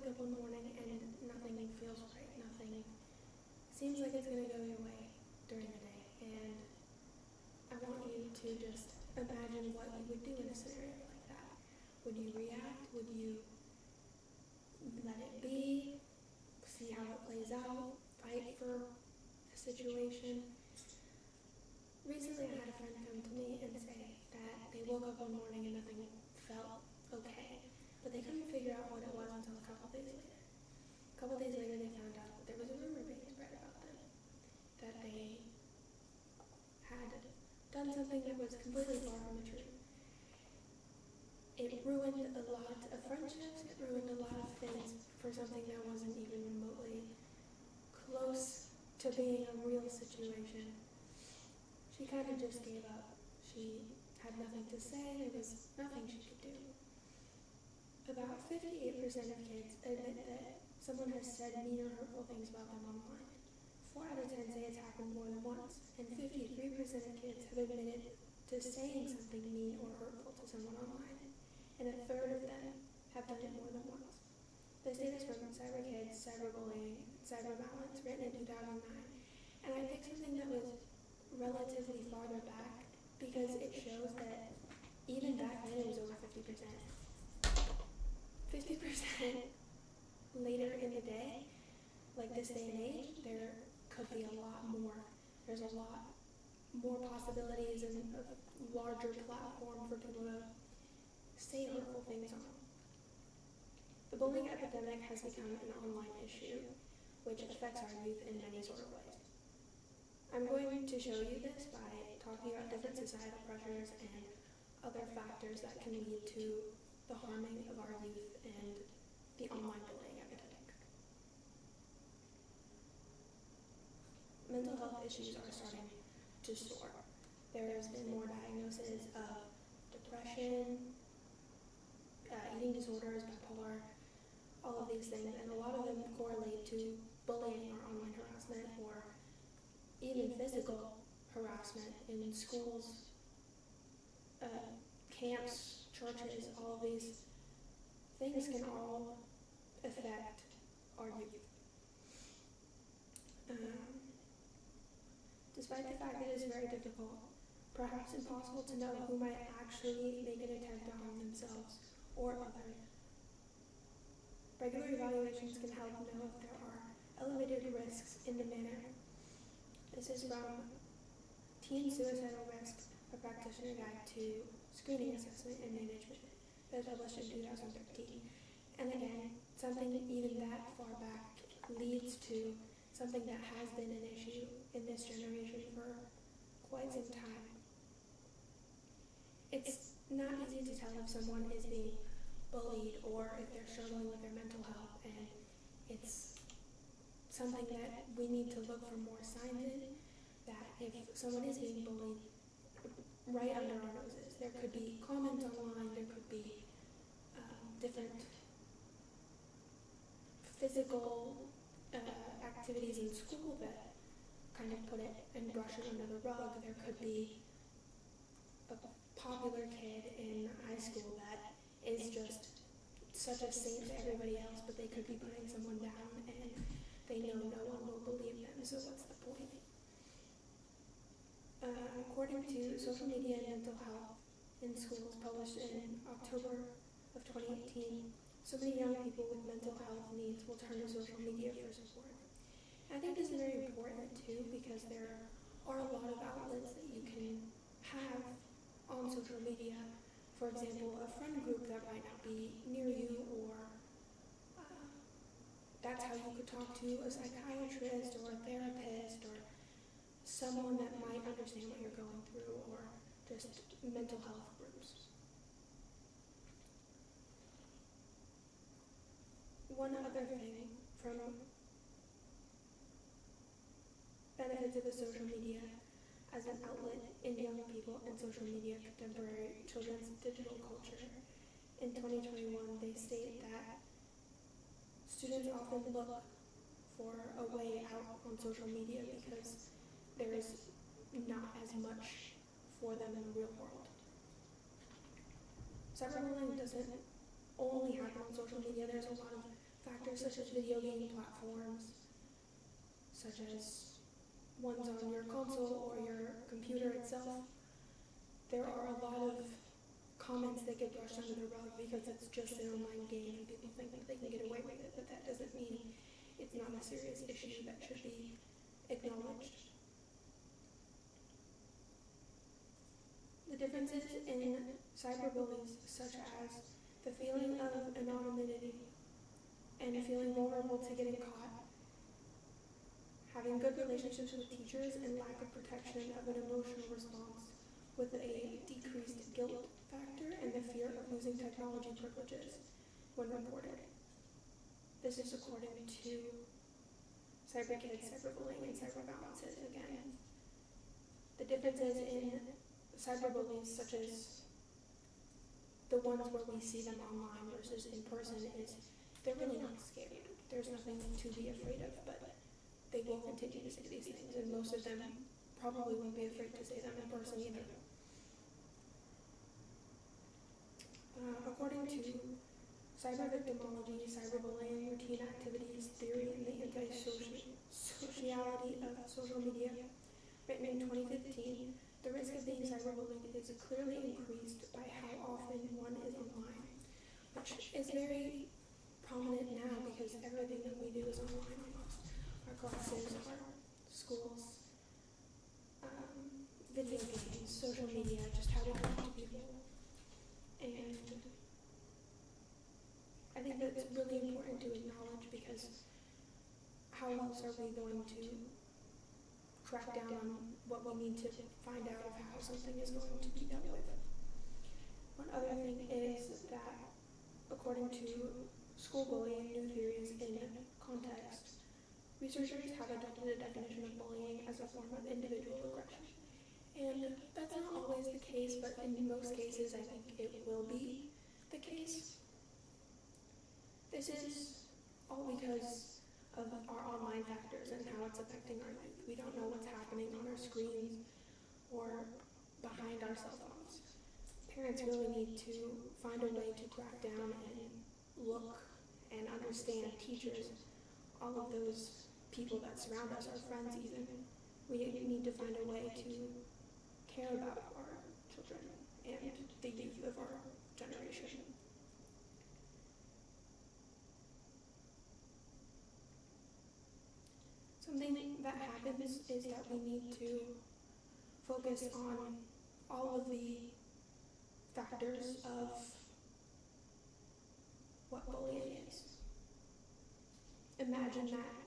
wake up one morning and nothing feels right, nothing seems like it's going to go your way during the day, and I want you to just imagine what you would do in a scenario like that. Would you react? Would you let it be? See how it plays out? Fight for the situation? Recently I had a friend come to me and say that they woke up one morning and nothing felt okay, but they couldn't figure out what it was until a couple days later. A couple days later they found out that there was a rumor being spread about them, that they had done something that was completely far from the truth. It ruined a lot of friendships, it ruined a lot of things for something that wasn't even remotely close to being a real situation. She kind of just gave up. She had nothing to say, there was nothing she could do. About 58% of kids admit that someone has said mean or hurtful things about them online. 4 out of 10 say it's happened more than once, and 53% of kids have admitted to saying something mean or hurtful to someone online, and a third of them have done it more than once. This data is from CyberKids, Cyberbullying, Cyberbalance, written in 2009, and I picked something that was relatively farther back because it shows that even back then it was over 50%. 50% later in the day, like this day and age, there could be a lot more. There's a lot more possibilities and a larger platform for people to say hurtful things on. The bullying epidemic has become an online issue, which affects our youth in many sort of ways. I'm going to show you this by talking about different societal pressures and other factors that can lead to the harming of our youth and the online bullying epidemic. Mental health issues are starting to soar. There's been more diagnoses of depression, eating disorders, bipolar, all of these things, and a lot of them correlate to bullying or online harassment or even physical harassment in schools, camps, churches. All of these things can all affect our youth. Despite the fact that it is very difficult, perhaps impossible to know who might actually make an attempt to harm themselves or others, regular evaluations can help know if there are elevated risks in the manner. This is from Teen Suicidal Risk, a Practitioner Guide to Screening Assessment and Management, that was published in 2013. And again, something even that far back leads to something that has been an issue in this generation for quite some time. It's not easy to tell if someone is being bullied or if they're struggling with their mental health, and it's something that we need to look for more signs in, that if someone is being bullied right under our noses, there could be comments online, there could be different physical activities in school that kind of put it and brush it under the rug. There could be a popular kid in high school that is just such a saint to everybody else, but they could be putting someone down and they know no one will believe them, so what's the point? According to Social Media and Mental Health in Schools, published in October of 2018, so many young people with mental health needs will turn to social media for support. I think this is very important too, because there are a lot of outlets that you can have on social media. For example, a friend group that might not be near you, or that's how you could talk to a psychiatrist or a therapist or someone that might understand what you're going through, or just mental health groups. One other thing from benefits of the social media as an outlet in young people and social media contemporary children's digital culture. In 2021, they state that students often look for a way out on social media because there is not as much for them in the real world. Cyberbullying doesn't only happen on social media. There's a lot of factors such as video game platforms, such as ones on your console or your computer itself. There are a lot of comments that get brushed under the rug because it's just an online game and people think that they can get away with it, but that doesn't mean it's not a serious issue that should be acknowledged. The differences in cyberbullies, such as the feeling of anonymity and feeling vulnerable to getting caught, having good relationships with teachers and lack of protection of an emotional response with a decreased guilt factor and the fear of losing technology privileges when reported. This is according to CyberKids, Cyberbullying, and Cyberbalances again. The differences in cyberbullies, such as the ones where we see them online versus in person, is they're really not scared. There's nothing to be afraid of, but they will continue to say these things, and most of them probably won't be afraid to say them in person either. According to cyber victimology, cyberbullying, routine activities, theory, and the anti-sociality of social media, written in 2015, the risk of being cyberbullied is clearly increased by how often one is online, which is very prominent now because everything that we do is online almost. Our classes, our schools, video games, social media, just how we talk to people. And I think that's really important to acknowledge because how else are we going to track down on what we need to find out of how something is going to be dealt with? One other thing is that according to school bullying, new theories in context, researchers have adopted a definition of bullying as a form of individual aggression. And that's not always the case, but in most cases I think it will be the case. This is all because of our online factors and how it's affecting our youth. We don't know what's happening on our screens or behind our cell phones. Parents really need to find a way to crack down and look and understand teachers, all of those people that surround us, our friends even. We need to find a way to care about our children and the youth of our generation. Something that happens is that we need to focus on all of the factors of what bullying is. Imagine that